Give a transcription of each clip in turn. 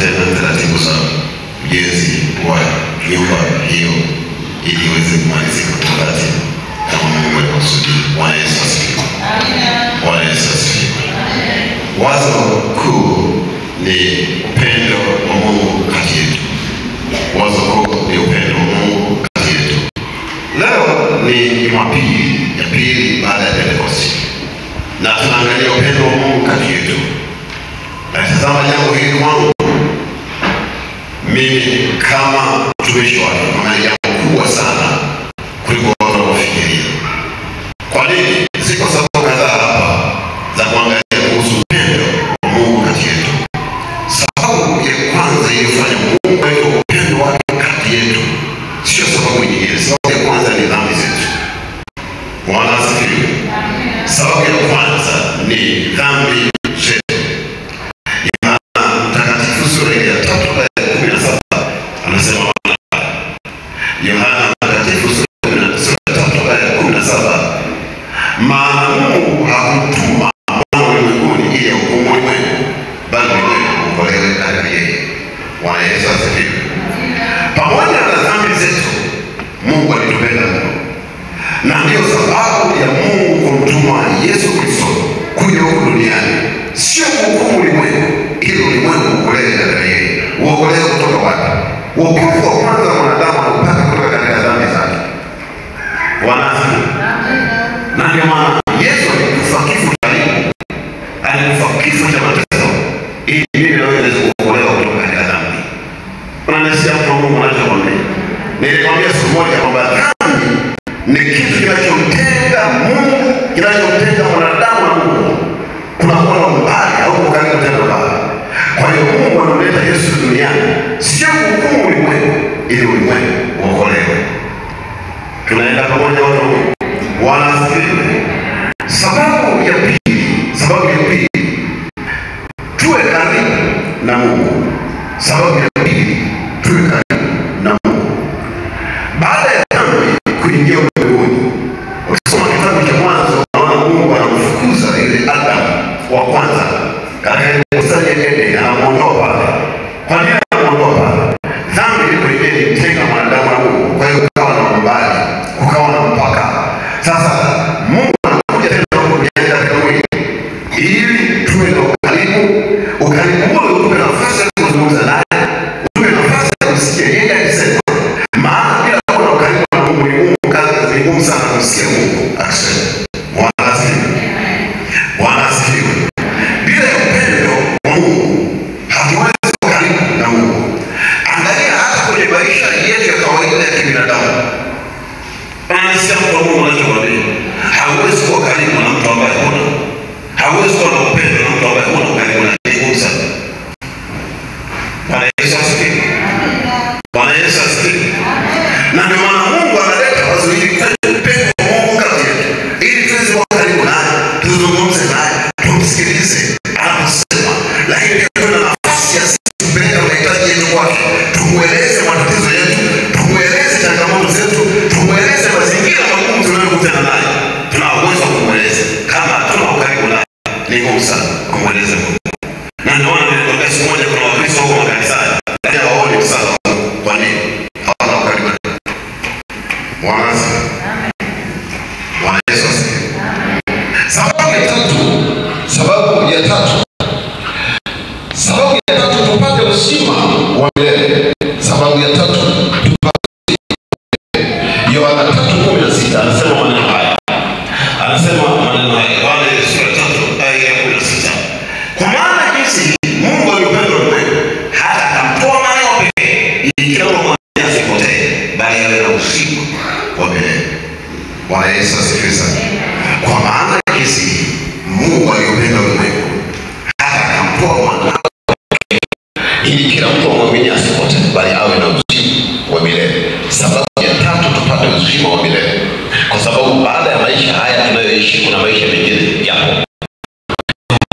tena taratibu za ujenzi wa nyumba hiyo ili iweze kumalizika kwa wakati kama Mungu alikusudia. Bwana Yesu asifiwe. Amen. Bwana Yesu asifiwe. Amen. Wazo kuu ni upendo wa Mungu kati yetu. Wazo kuu ni upendo wa Mungu kati yetu. Leo ni Jumapili ya pili baada ya Pentekoste, na tunaangalia upendo wa Mungu kati yetu. Na tazama jambo hili kwangu mimi kama mtumishi wake, kuna jambo kubwa sana kuliko watu wanaofikiria. Kwa nini? Ziko sababu kadhaa hapa za kuangalia kuhusu upendo wa Mungu kati yetu. Sababu ya kwanza iliyofanya Mungu awe upendo wake kati yetu sio sababu nyingine. Sababu ya kwanza ni dhambi zetu. Bwana asifiwe. Sababu ya kwanza ni dhambi zetu. Mtakatifu sura ya 3:17 anasema, Yohana Mtakatifu sura ya 3:17, maana Mungu hakutuma mwana ulimwenguni ili ahukumu ulimwengu, bali ulimwengu uokolewe katika yeye. Bwana Yesu asifiwe. Pamoja na dhambi zetu Mungu alitupenda mno, na ndio sababu ya Mungu kumtuma Yesu Kristo kuja huku duniani, sio kuhukumu ulimwengu ili ulimwengu uokolewe katika yeye. Uokolewe kutoka wapi? Wokovu wa kwanza wa mwanadamu unapata kutoka katika dhambi zake. Bwana asifiwe. Na ndio maana Yesu alikufa kifo cha aibu, alikufa kifo cha mateso ili mimi na wewe tuweze kuokolewa kutoka katika dhambi. Unanisikia kwa Mungu anachokwambia? Nilikwambia siku moja kwamba dhambi ni kitu kinachomtenga Mungu, kinachomtenga mwanadamu na Mungu. Kuna kuwa mbali au kukaribu tena mbali. Kwa hiyo Mungu anamleta Yesu duniani sio kuhukumu ulimwengu ili ulimwengu uokolewe. Tunaenda pamoja watu wa Mungu. Bwana asifiwe. Sababu ya pili, tuwe karibu na Mungu. Sababu ya pili, tuwe karibu na Mungu. Baada ya dhambi kuingia ulimwenguni, ukisoma kitabu cha Mwanzo unaona Mungu anamfukuza ile Adamu wa kwanza katika bustani ya Edeni, anamuondoa pale. Kwa nini anamuondoa pale? Dhambi ilipoingia ilimtenga mwanadamu na Mungu, kwa hiyo kukawa na umbali, kukawa na mpaka. Sasa Mungu anakuja tena duniani katika mwili ili tuwe na ukaribu ule utupe nafasi ya kuzungumza naye, utupe nafasi ya kusikia yeye akisema. Maana bila kuwa na ukaribu na Mungu ni ngumu sana kusikia Mungu akisema. Bwana asifiwe. Bwana asifiwe. Bila upendo wa Mungu hatuwezi kuwa karibu na Mungu. Angalia hata kwenye maisha yetu ya kawaida ya kibinadamu. Anasikia kwa Mungu anachokwambia. Hauwezi kuwa karibu na mtu ambaye huna. Hauwezi kuwa na upendo na mtu ambaye huna karibu na yeye sana. Bwana Yesu asifiwe. Bwana Yesu asifiwe. Na ndio maana Mungu analeta wazo hili kwa upendo wa Mungu kati yetu, ili tuweze kuwa karibu naye, tuzungumze naye, tumsikilize anaposema, lakini pia tuwe na nafasi ya kupeleka mahitaji yetu kwake, tumueleze matatizo yetu, tumueleze changamoto zetu, tumueleze mazingira magumu tunayokutana naye. Tunaweza kumueleza. Kama hatuna ukaribu naye, ni ngumu sana kumueleza Mungu. Na ndio maana nilikwambia siku moja kuna Wakristo huko makanisani, lakini hawaoni msaada wa Mungu. Kwa nini? Hawana ukaribu naye. Bwana asifiwe. Bwana Yesu asifiwe. Sababu ya tatu tupate uzima wa milele. Sababu ya tatu tupate Yohana 3:16 anasema maneno haya. Yohana sura ya 3:16. Kwa maana jinsi Mungu alipenda ulimwengu hata akamtoa mwanawe wa pekee ili kila mmoja asipotee bali awe na uzima wa milele. Bwana Yesu asifiwe sana. Kwa maana jinsi Mungu alipenda ulimwengu hata akamtoa mwanawe wa pekee ili kila mtu amwamini asipotee bali awe na uzima wa milele. Sababu ya tatu tupate uzima wa milele. Kwa sababu baada ya maisha haya tunayoishi kuna maisha mengine yapo.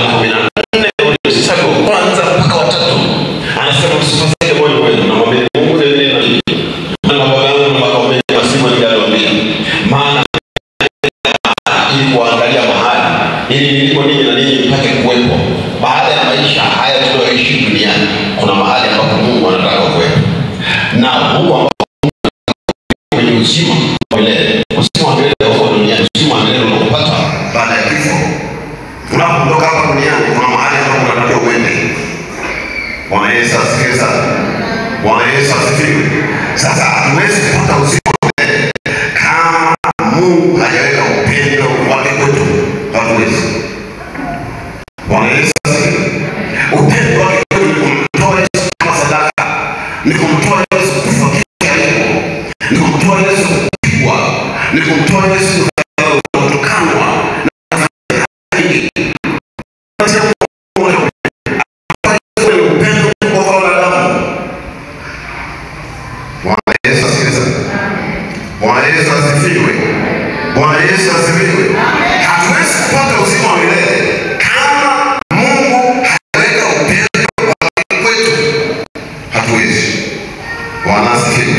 14 mstari wa kwanza mpaka wa 3 anasema msifadhaike moyo wenu na mwambie Mungu nini na nini. Na baba yangu na makao mengi masimu niliyowaambia. Maana ili kuangalia mahali ili nilipo ninyi na ninyi mpate kuwepo. Baada ya maisha haya tunayoishi duniani kuna mahali Mungu ambao kwenye uzima wa milele. Uzima wa milele huko duniani, uzima wa milele unapata baada ya kifo. Unapoondoka hapa duniani kuna mahali ambapo unatakiwa uende. Bwana Yesu asifiwe sana. Bwana Yesu asifiwe. Sasa hatuwezi kupata uzima wa milele kama Mungu hajaweka upendo wake kwetu. Hatuwezi. Bwana Yesu asifiwe. Upendo wake kwetu ni kumtoa Yesu kama sadaka. Ni kumtoa Yesu kufa kifo. Ni kumtoa Yesu kupigwa. Ni kumtoa Yesu kutukanwa na vingi. Bwana Yesu asifiwe. Bwana Yesu asifiwe. Bwana Yesu asifiwe. Hatuwezi kupata uzima wa milele kama Mungu hajaweka upendo wake kwetu. Hatuwezi. Bwana asifiwe.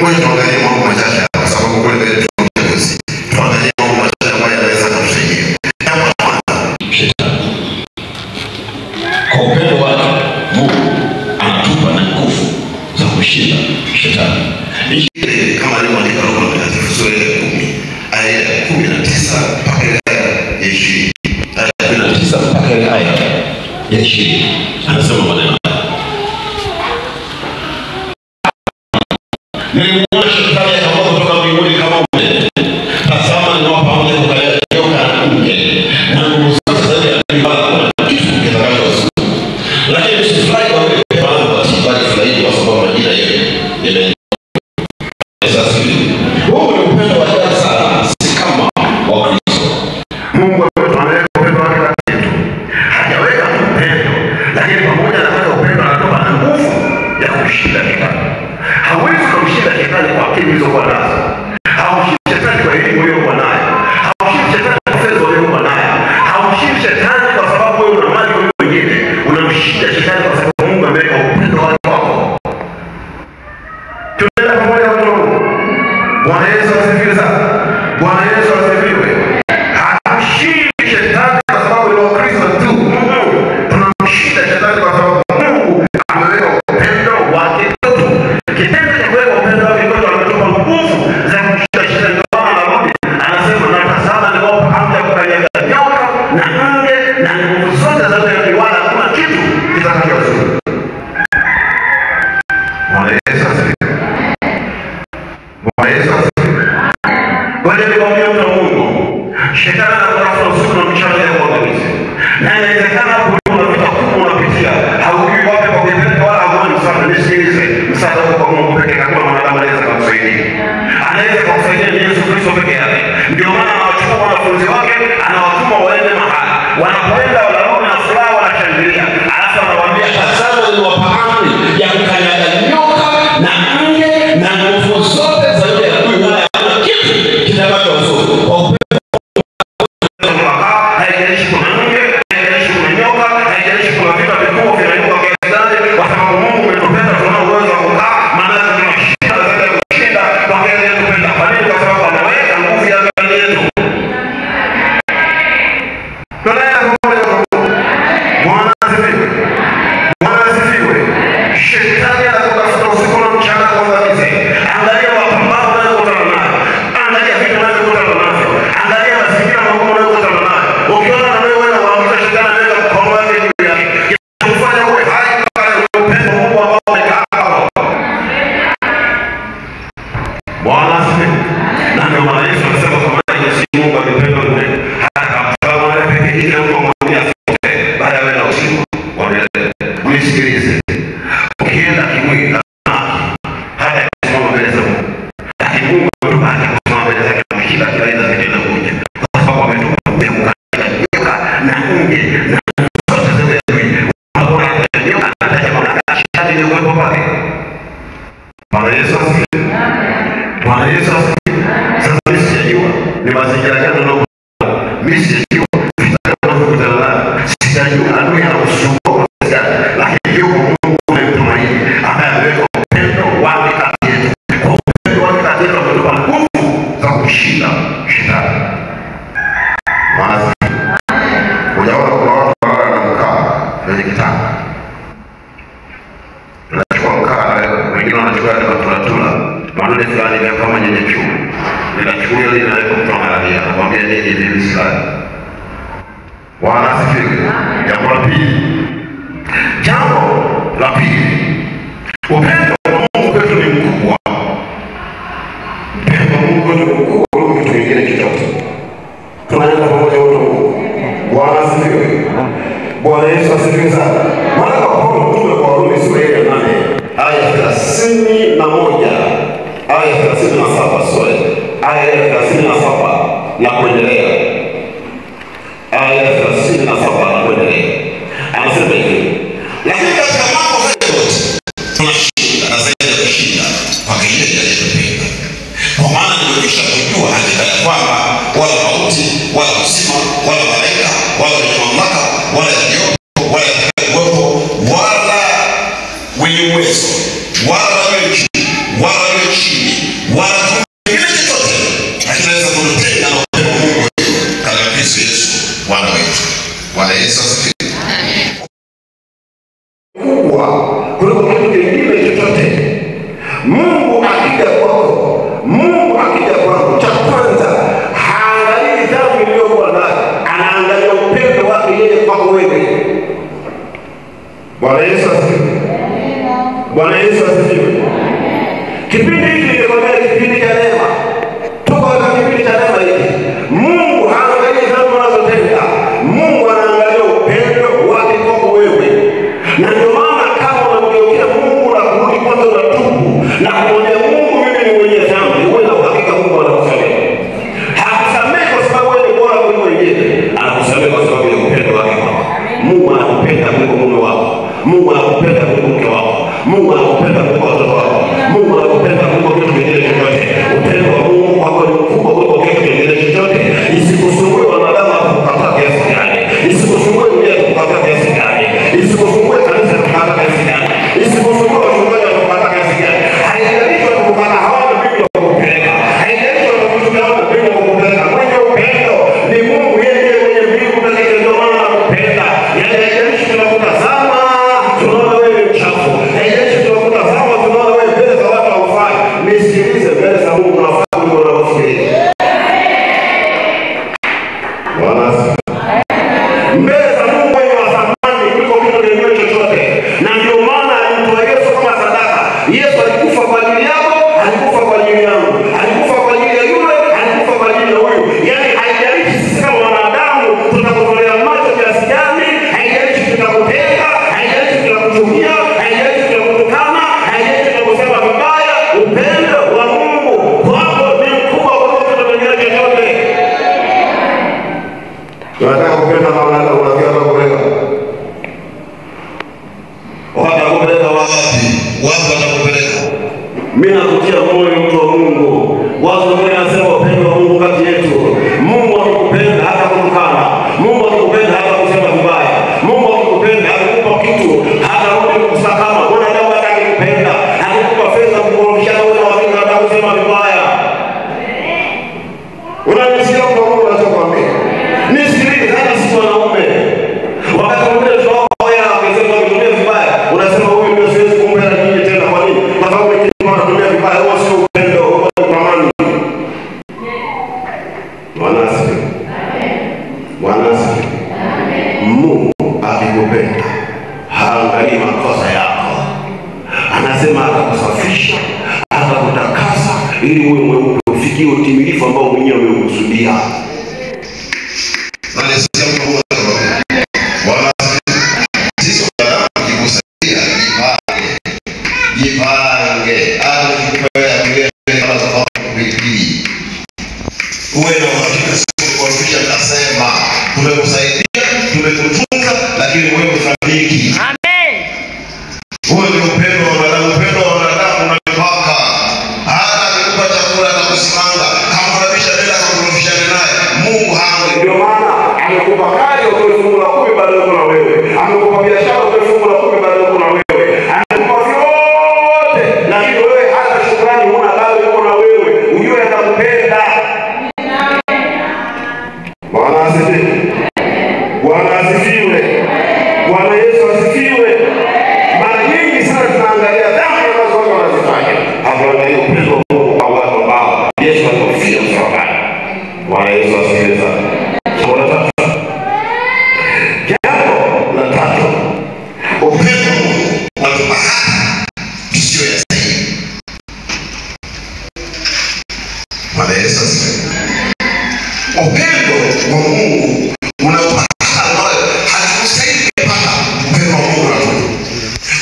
Wewe tuangalie mambo machache hapa kwa sababu kule mbele tunaweza. Tuangalie mambo machache ambayo yanaweza kutusaidia. Kwa upendo wake Mungu anatupa na nguvu za kushinda shetani. Injili kama ilivyoandikwa Roho Mtakatifu sura ya 10 aya ya 19 mpaka aya ya 20. Aya ya 19 mpaka aya ya 20. Anasema maneno haya. Nilimwona shetani akaanguka kutoka mbinguni kama umeme. Tazama ninawapa pamoja kukanyaga na nge. Na nguvu zote za yule aliyebaki na kitu kitakachozuia. Lakini msifurahi kwa wewe bali furahi kwa sababu majira yenu huu ni upendo wa ajabu sana, si kama wa Kristo. Mungu ametuandalia upendo wake katika hajaweka upendo, lakini pamoja na kuweka upendo anatoa na nguvu ya kushinda shetani. Hawezi kumshinda shetani kwa akili ulizokuwa nazo. Haushindi shetani kwa elimu uliyokuwa nayo. Haushindi shetani kwa fedha uliyokuwa nayo. Haushindi shetani kwa sababu wewe una mali kuliko wengine. Unamshinda shetani kwa sababu Mungu ameweka upendo wake kwako. Tunaenda pamoja na Mungu. Bwana Yesu asifiwe sana. Bwana Yesu asifiwe. Hatushindi shetani kwa sababu ni Wakristo tu. Tunamshinda shetani kwa sababu Mungu ameweka upendo wake kwetu. Kitendo cha kuweka upendo wake kwetu anatupa nguvu za kushinda shetani. Ndio maana anarudi anasema na tazama niwapa amri ya kukanyaga nyoka na nge na nguvu zote za yule wala hakuna kitu kitakachozuia. Bwana Yesu asifiwe. Bwana Yesu asifiwe. Wale walioamini na Mungu, shetani anatafuta usiku na mchana leo waangamize. Na inawezekana kuna vita kubwa unapitia, haujui wapi pa kupeleka wala hauna msaada. Nisikilize, msaada kwa Mungu pekee yake, kwa mwanadamu anaweza kukusaidia. Anaweza kukusaidia ni Yesu Kristo pekee yake. Ndio maana anawachukua wanafunzi wake, anawatuma waende mahali. Wanapoenda wanarudi na furaha, wanashangilia. Alafu anawaambia tazama niwapa amri ya kukanyaga nyoka na nge na nguvu zote za yule adui wala hakuna kitu kitakachozuia. Kwa upendo haijalishi kuna nge, haijalishi kuna nyoka, haijalishi kuna vita vikubwa vinainuka kiasi gani, kwa sababu Mungu ametupenda tuna uwezo wa kukaa, maana tunashinda zaidi ya kushinda kwa kile anachopenda. Kwa nini? Kwa sababu anaweka nguvu yake ndani yetu. Tunaenda pamoja na Mungu. Bwana asifiwe. Bwana asifiwe. Shetani anatafuta usiku na mchana kuangamiza. Angalia mapambano unayokutana nayo. Angalia vitu unavyokutana navyo. Angalia mazingira magumu unayokutana nayo. Ukiona na wewe unawaamsha shetani anaweza mkono wake juu yake. Kufanya uwe hai pale upendo Mungu ambao umekaa hapo. Bwana asifiwe. Na ndio maana Yesu anasema kama Yesu Mungu amependa ulimwengu hata kama wale pekee yake kumwambia sote baada ya usiku wa milele. Unisikilize. Ukienda kimwili hata kusimama mbele za Mungu. Lakini Mungu anataka kusimama mbele zake na kila aina ya vitendo kuja. Kwa sababu ametupa mbegu nyoka na nge na zote zile adui. Unaona nyoka anataka mamlaka shetani ndio kwa pale. Bwana Yesu asifiwe. Bwana Yesu asifiwe. Sasa mimi sijajua ni mazingira gani ndio mimi sijajua vitakavyokuja na sijajua adui anausumbua lakini yuko Mungu anayemtumaini ambaye ameweka upendo wake kati yetu. Kwa upendo wake kati yetu ametupa nguvu za kushinda shetani. Bwana asifiwe. Unaona kuna watu wanakaa kwenye kitanda. Tunachukua mkaa wengine wanachukua vipande fulani vya kama nyenyekevu. Ninachukulia ile inaweka mtu angalia, mwambie nini hivi fulani. Bwana asifiwe. Jambo la pili. Jambo la pili. Upendo wa Mungu kwetu ni mkubwa. Upendo wa Mungu kwetu ni mkubwa kuliko kitu kingine chochote. Tunaenda pamoja wote Mungu. Bwana asifiwe. Bwana Yesu asifiwe sana. Mara kwa mtume kwa Warumi sura ya 8 aya 31 aya 37 sorry aya 37 na kuendelea. Aya 37 na kuendelea. Anasema hivi: lakini katika mambo yote tunashinda na zaidi ya kushinda kwa yeye aliyetupenda. Kwa maana nimekwisha kujua hakika ya kwamba wala mauti wala uzima wala malaika wala wenye mamlaka wala yaliyopo wala yatakayokuwepo wala wenye uwezo wala walio juu wala walio chini wala kingine chochote hakinaweza kututenga na upendo wa Mungu katika Kristo Yesu Bwana wetu. Bwana Yesu asifiwe. Kubwa kuliko kitu kingine chochote. Mungu akija kwako, Mungu akija kwako, cha kwanza haangalii dhambi iliyokuwa nayo, anaangalia upendo wake yeye kwako wewe. Bwana Yesu asifiwe. Bwana Yesu asifiwe. Kipindi hiki ni kwa kipindi cha neema. Tuko katika kipindi cha neema hiki. Mungu haangalii dhambi unazotenda. Mungu anaangalia upendo wake kwako wewe. Na ndio maana kama unamgeukia Mungu na kurudi kwanza unatubu na kumwambia Mungu, mimi ni mwenye dhambi, wewe na uhakika Mungu anakusamehe. Hakusamehe kwa sababu wewe ni bora kuliko wengine. Anakusamehe kwa sababu ya upendo wake kwako. Mungu anakupenda kuliko mume wako. Mungu anakupenda kuliko mke wako. Mungu anakupenda kuliko watoto wako. Mungu anakupenda kuliko kitu kingine chochote. Upendo wa Mungu kwako ni mkubwa kuliko kitu kingine chochote. Isikusumbue wanadamu kukukataa kiasi gani. Isikusumbue dunia kukukataa kiasi gani. Isikusumbue kanisa kukukataa kiasi gani. Isikusumbue wachungaji kukukataa kiasi gani. Haijalishi kukukataa hawana Biblia kukupeleka. Haijalishi kukukataa hawana Biblia kukupeleka. Mwenye upendo ni Mungu yeye mwenye mbingu na nchi, ndio maana anakupenda. Yaani haijalishi tunakutazama tunaona wewe mchafu. Haijalishi tunakutazama tunaona wewe mbele za watu haufai. Nisikilize, mbele za Mungu unafaa kuliko unavyofikiri. Bwana asifiwe. Mbele za Mungu wewe wa thamani kuliko kitu kingine chochote. Na ndio maana alimtoa Yesu kama sadaka. Yesu alikufa kwa ajili yako, alikufa kwa ajili yangu. Alikufa kwa ajili ya yule, alikufa kwa ajili ya huyu. Yaani haijalishi sisi kama wanadamu tutakutolea macho kiasi gani, haijalishi tutakupenda, haijalishi tunakuchukia, haijalishi tunakutukana, haijalishi tunakusema vibaya, upendo wa Mungu kwako ni mkubwa kuliko kitu kingine chochote. Tunataka kupenda na wanadamu unafikia kwa kupeleka. Watakupeleka wapi? Wapi watakupeleka? Mimi nakutia moyo mtu wa Mungu. Watu wengi wanasema upendo wa Mungu kati yetu. Mungu akikupenda hata kutukana. Mungu akikupenda hata kusema vibaya. Mungu akikupenda atakupa kitu hata rudi kusakama. Mwanadamu hataki kupenda. Atakupa fedha kukurudishana wewe na watu hata kusema vibaya. Unanisikia kwa Mungu anachokwambia? Nisikilize, hata sisi wanaume. Wakati mwingine tunaomba haya akisema kutumia vibaya, unasema huyu ndio siwezi kumpenda nyinyi tena. Kwa nini? Kwa sababu nikiwa natumia vibaya huo sio upendo, huo ni amani. Bwana asifiwe. Bwana asifiwe. Mungu akikupenda haangalii makosa yako. Anasema atakusafisha, atakutakasa ili uwe mweupe ufikie utimilifu ambao mwenyewe umekusudia. Uwe na uhakika siku kuhakikisha nasema tumekusaidia, tumekutunza, lakini wewe uthabiti. Amen. Huo ndio upendo wa wanadamu. Upendo wa wanadamu una mipaka. Hata akikupa chakula na kusimanga, hamrudisha tena kumrudishana naye. Mungu hange. Ndio maana amekupa kazi utoe fungu la 10 baada ya kuna wewe. Amekupa biashara utoe fungu la 10 baada ya kuna wewe. Amekupa vyote, lakini wewe hata shukrani huna bado yuko na wewe. Ujue atakupenda. Bwana asifiwe. Bwana asifiwe. Bwana Yesu asifiwe. Mara nyingi sana tunaangalia dhambi ambazo watu wanazifanya. Hapo ndio upendo wa Mungu wa Mungu unapata ambayo hatukustahili kupata. Upendo wa Mungu unatupa.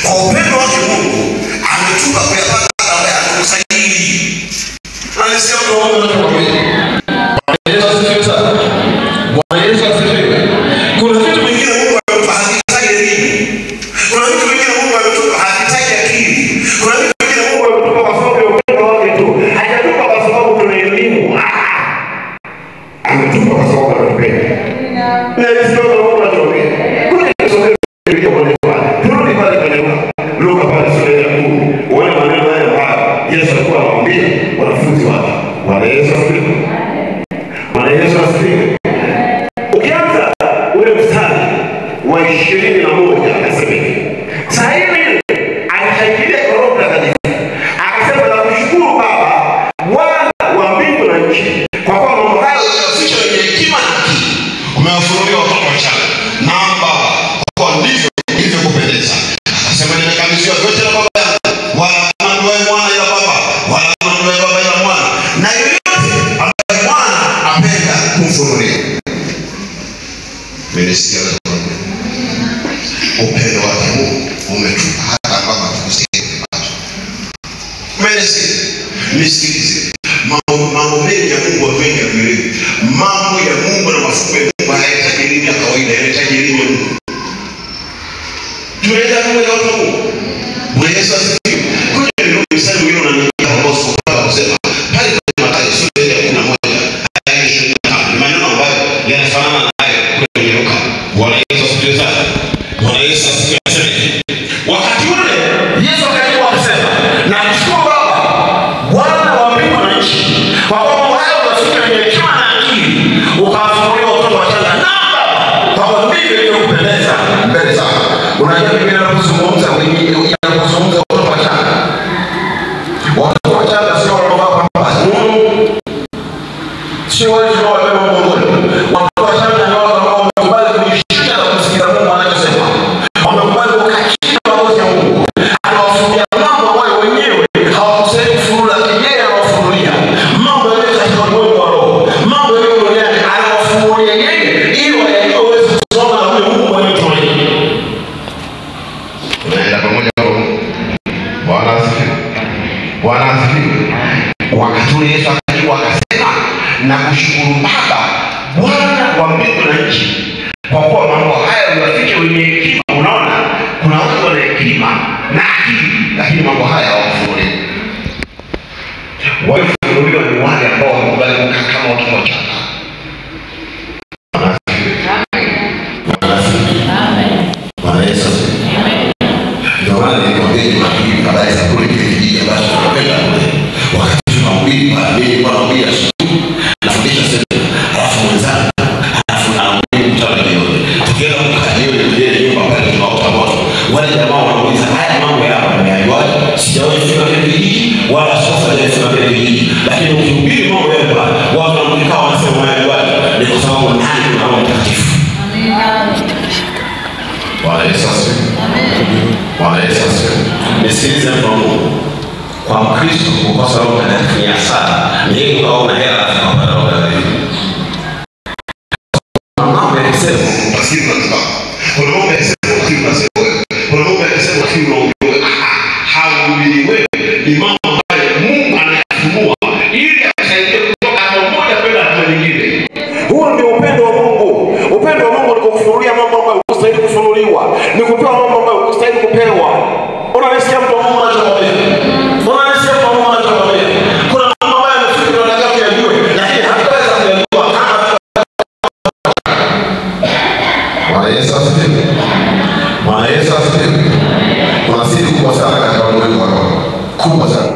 Kwa upendo wake Mungu ametupa kuyapata ambayo hatukustahili. Anasema kwa Mungu anatupa. Yesu asifiwe. Bwana Yesu asifiwe. Kuna vitu vingine Mungu ametupa hakitaji elimu. Kuna vitu vingine Mungu ametupa hakitaji akili. Kuna vitu vingine Mungu ametupa kwa sababu ya upendo wake tu. Hajatupa kwa sababu tuna elimu. Ametupa kwa sababu anatupenda. Na sio kwa Mungu anatupenda. Kuna kisogeo kile kwa Bwana. Turudi pale kwenye Luka pale sura ya 10. Uone maneno haya ambayo Yesu alikuwa anawaambia wanafunzi wake. Bwana Yesu asifiwe. Bwana Yesu asifiwe. Ukianza ule mstari wa 21 akasema hivi. Sasa hivi alishangilia kwa Roho Mtakatifu. Akasema na kushukuru Baba, Bwana wa mbingu na nchi, kwa kuwa mambo haya umeyaficha wenye hekima na akili. Umewafunulia watoto wachanga. Naam Baba, kwa ndivyo ilivyokupendeza. Akasema nimekabidhiwa vyote na Baba yangu. Wala hamjui Mwana ila Baba, wala hamjui Baba ila Mwana. Na yoyote ambaye Mwana apenda kumfunulia. Menisikia upendo wake Mungu umetupa hata kama tukusikia macho. Menisikia, nisikilize. Mambo mengi ya Mungu wengi havielewi. Mambo ya Mungu na mafungu ya Mungu hayahitaji elimu ya kawaida, yanahitaji elimu ya Mungu. Tunaenda pamoja watu wa Mungu. Bwana Yesu asifiwe. Kwa hiyo ndio msali wengine wananiambia kwa sababu kusema pale kwa Mathayo sura ya 11 aya 25 maneno ambayo yanafanana na hayo kwenye Luka. Bwana Yesu asifiwe sana. Bwana Yesu asifiwe sana. Wakati ule Yesu akajibu akasema, na kushukuru Baba, Bwana wa mbingu na nchi, kwa kuwa mambo haya umeficha wenye hekima na akili, ukawafunulia watoto wachanga. Naam Baba, kwa kuwa ndivyo ilivyokupendeza mbele zako. Unajua Biblia inapozungumza inapozungumza watoto wachanga. Watoto wachanga sio wanaovaa pampas. Sio wale wanaobeba mgongoni. Watoto wachanga ni wale ambao wamekubali kujishika na kusikiza Mungu anachosema. Wamekubali kukaa chini ya sauti ya Mungu. Anawafunulia mambo ambayo wenyewe hawakustahili kufunua, lakini yeye anawafunulia. Mambo yaliyo katika ulimwengu wa roho. Mambo yaliyo duniani anawafunulia yeye ili waweze kusoma na ule Mungu anayetumaini. Tunaenda pamoja kwa Mungu. Bwana asifiwe. Bwana asifiwe. Wakati ule Yesu akajibu akasema, na kushukuru Baba, Bwana wa mbingu na nchi, kwa kuwa mambo haya umeficha wenye hekima. Unaona kuna watu wana hekima na akili, lakini mambo haya hawafunuliwi. Waliofunuliwa ni wale ambao wamekubali kukaa kama watoto wachanga. Bwana asifiwe. Bwana asifiwe. Bwana Yesu asifiwe. Ndio maana nilikwambia Jumapili habari za kule kijiji ambacho tunapenda kule. Wakati tunahubiri pale kwa nabii asubuhi, nafundisha sasa, alafu mwenzangu alafu naambia mtana yote. Tukienda mkanyeo ile nyumba pale tunaota moto. Wale jamaa wanauliza haya mambo hapa nimeajuaje? Sijawahi kufika kile kijiji wala sasa sijafika kile kijiji. Lakini ukihubiri mambo hapa, watu wanakaa wanasema unajuaje? Ni kwa sababu ndani kuna Roho Mtakatifu. Amen. Bwana Yesu asifiwe. Amen. Bwana Yesu asifiwe. Nisikilize mtu wa Mungu. Kwa Mkristo kukosa Roho Mtakatifu ni hasara. Ni yeye ukaona hela kwa Roho Mtakatifu. Mambo ya kusema utasikii unataka. Kuna mambo ya kusema utasikii unasema wewe. Kuna mambo ya kusema utasikii unaongea. Hauhubiri wewe. Ni mambo ambayo Mungu anayafunua ili akusaidie kutoka hatua moja kwenda hatua nyingine. Huo ndio upendo wa Mungu. Upendo wa Mungu ni kukufunulia mambo ambayo hustahili kufunuliwa. Ni kupewa mambo ambayo hustahili kupewa. Unanisikia mtu wa Mungu anachokwambia? Unanisikia mtu wa Mungu anachokwambia? Kuna mambo ambayo yamefikia unataka kuyajua, lakini hataweza kuyajua kama. Bwana Yesu asifiwe. Bwana Yesu asifiwe. Kuna siri kubwa sana katika ulimwengu wa roho. Kubwa sana.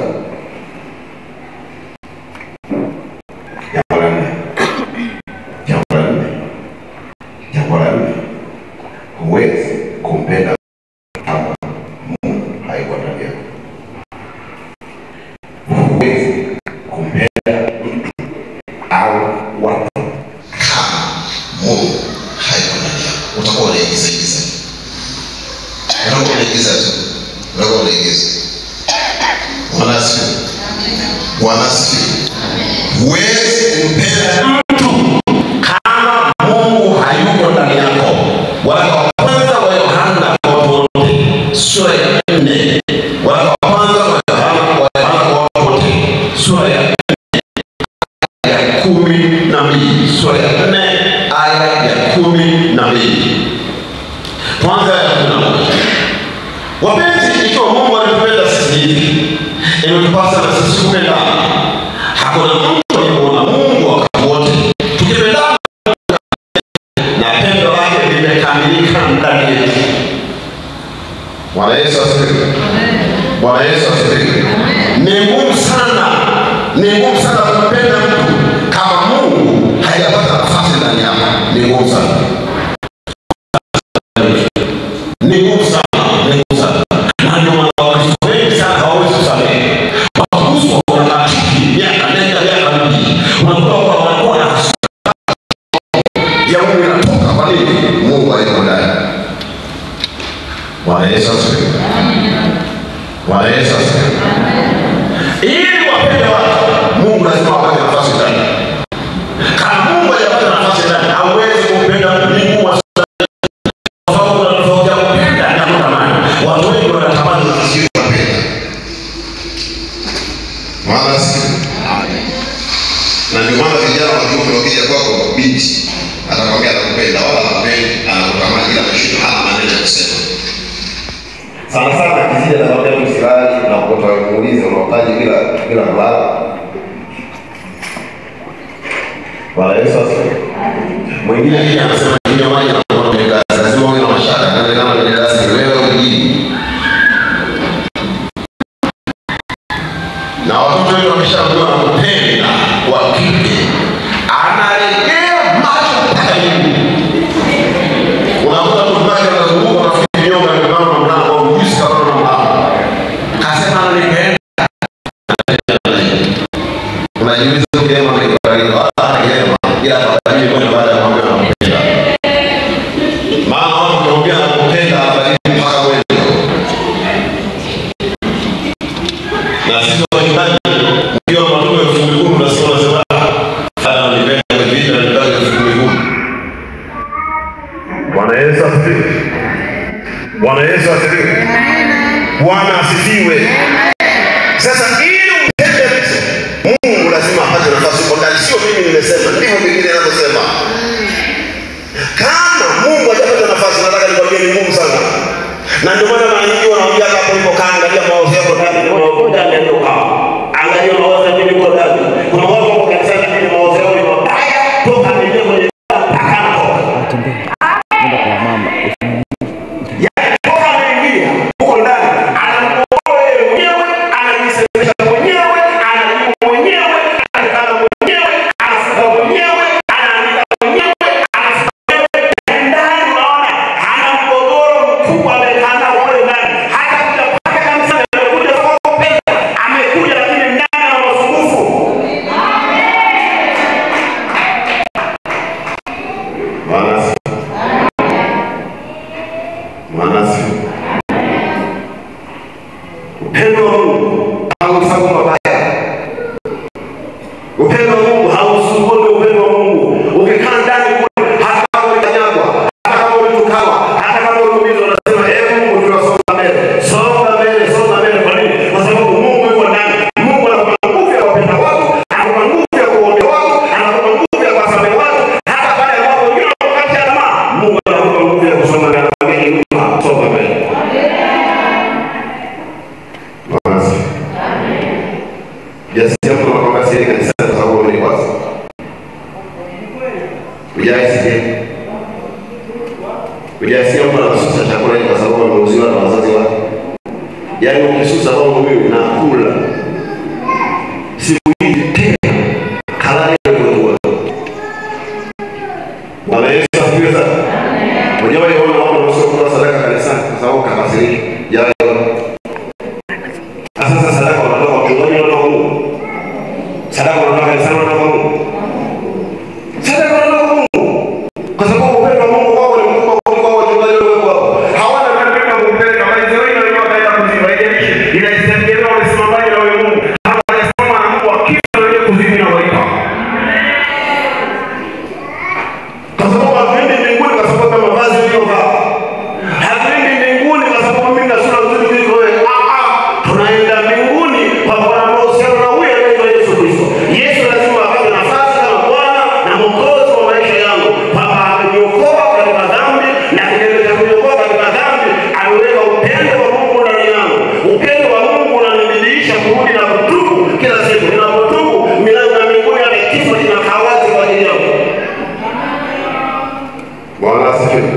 Jambo la nne. Huwezi kumpenda kama Mungu haiko ndani yako. Huwezi kumpenda mtu au watu kama Mungu haiko ndani yako. Utakuwa unaigiza. Unakuwa unaigiza tu. Unakuwa unaigiza. Bwana asifiwe. Bwana asifiwe. Huwezi kumpenda mtu kama 4. Waraka wa kwanza wa Yohana wote sura ya 12. Sura ya 4 aya ya 12. Kwanza ya 11. Wapenzi, ikiwa Mungu anatupenda sisi hivi, inatupasa na sisi kupendana. Hakuna mtu aliyeona Mungu wakati wote. Tukipendana na pendo lake limekamilika ndani yetu. Bwana Yesu asifiwe. Bwana Yesu asifiwe. Ni ngumu sana kumpenda mtu kama Mungu hajapata nafasi ndani yako. Ni ngumu sana. Ni ngumu sana. Na ndio maana watu wengi sana hawawezi kusamehe. Wakuhusu wanatiki miaka nenda miaka rudi. Wanakuwa wanakuwa na ya Mungu inatoka kwa nini? Mungu hayuko ndani. Bwana Yesu asifiwe. Bwana Yesu asifiwe. Ili wapende watu, Mungu lazima apate nafasi ndani. Kama Mungu hajapata nafasi ndani, hawezi kumpenda Mungu wa kwa sababu kuna tofauti ya kupenda na kutamani. Watu wengi wanatamani wasio kupenda. Bwana asifiwe. Na ndio maana vijana wa kiume wakija kwako binti atakwambia anakupenda wala anakupendi, anakutamani ila mshindi hana maneno ya kusema. Sana kizidi anakwambia msilali na kutomuuliza unahitaji bila kulala. Bwana Yesu asifiwe. Mwingine yeye anasema ndio maji na kuondoka lazima uwe na mashaka kama ni darasa wewe mjini. Na watoto wengi wameshaambiwa na kupenda kwa kike. Analegea macho mpaka hivi. Unakuta mtu mmoja anazunguka na finyonga na mama mlango mjisi kama na mama. Kasema analegea. Unajiuliza kama ni kwa nini hata yeye ila baadaye kwenda baada ya mambo yanapenda. Maana watu wanaongea na kupenda baadaye mpaka wewe. Na sisi wa imani ndio watu wa fungu na sio nasema ana nipenda kwa vita na ndio fungu. Bwana Yesu asifiwe. Bwana Yesu asifiwe. Bwana asifiwe. Sasa ili upende Mungu lazima apate nafasi kwa ndani. Sio mimi nimesema, ndivyo Biblia inavyosema. Kama Mungu hajapata nafasi, nataka nikwambie ni ngumu sana. Na ndio maana mara nyingi wanaongea hapo hivyo, kaangalia mawazo yako ndani, mawazo ndani ndio kama. Angalia mawazo yako ndani kwa ndani. Kuna watu wako katika ndani mawazo yao ni mabaya, toka nje kwenye pakako. Nenda kwa mama. Ya toka anaingia huko ndani, anamuoa mwenyewe, anajisemesha mwenyewe, anajibu mwenyewe, anakana mwenyewe, anafuka mwenyewe, anaandika mwenyewe, anafuka ndani. Unaona ana mgogoro mkubwa amekana wale ndani. Hata kuja paka kanisa amekuja kwa pesa, amekuja lakini ndani ana masumbufu. Manasi. Upendo wa Mungu hausabu mabaya. Upendo wa Mungu hausumbui. Upendo wa Mungu ukikaa ndani kule, hata kama unanyagwa, hata kama unatukawa, hata kama unaumizwa, unasema Mungu tunasonga mbele. Songa mbele. Kwa nini? Kwa sababu Mungu yuko ndani. Mungu anakupa nguvu ya kupenda watu, anakupa nguvu ya kuombea watu, anakupa nguvu ya kusamehe watu, hata pale ambapo wengine wanakata tamaa, Mungu anakupa nguvu ya kusonga mbele. Songa mbele. Yes, siamo kwa kasi ya kanisa kwa sababu ni wazi. Ujasikia mtu anasusa chakula kwa sababu ameuziwa na wazazi wake. Yaani ukisusa kwa mimi na kula. Siku hii tena kalani kwa. Bwana Yesu asifiwe sana. Mwenyewe yeye anaona sadaka kanisani kwa sababu kakasirika. Yaani sasa sadaka wanatoka kwa Mungu. Sadaka wanatoka kanisani na Mungu. Sadaka wanatoka kwa Mungu. Kwa sababu upendo wa Mungu wao ni mkubwa kuliko wachungaji wao. Hawana kupenda kumpenda kama hizo wengine walikuwa kaenda kuziba ile inajisemekea walisimamaje na wewe Mungu. Hapa anasimama na Mungu akisha yeye kuzidi na waipa. Kwa sababu hawendi mbinguni kwa sababu ya mavazi uliyovaa. Hawendi mbinguni kwa sababu mimi Bwana asifiwe.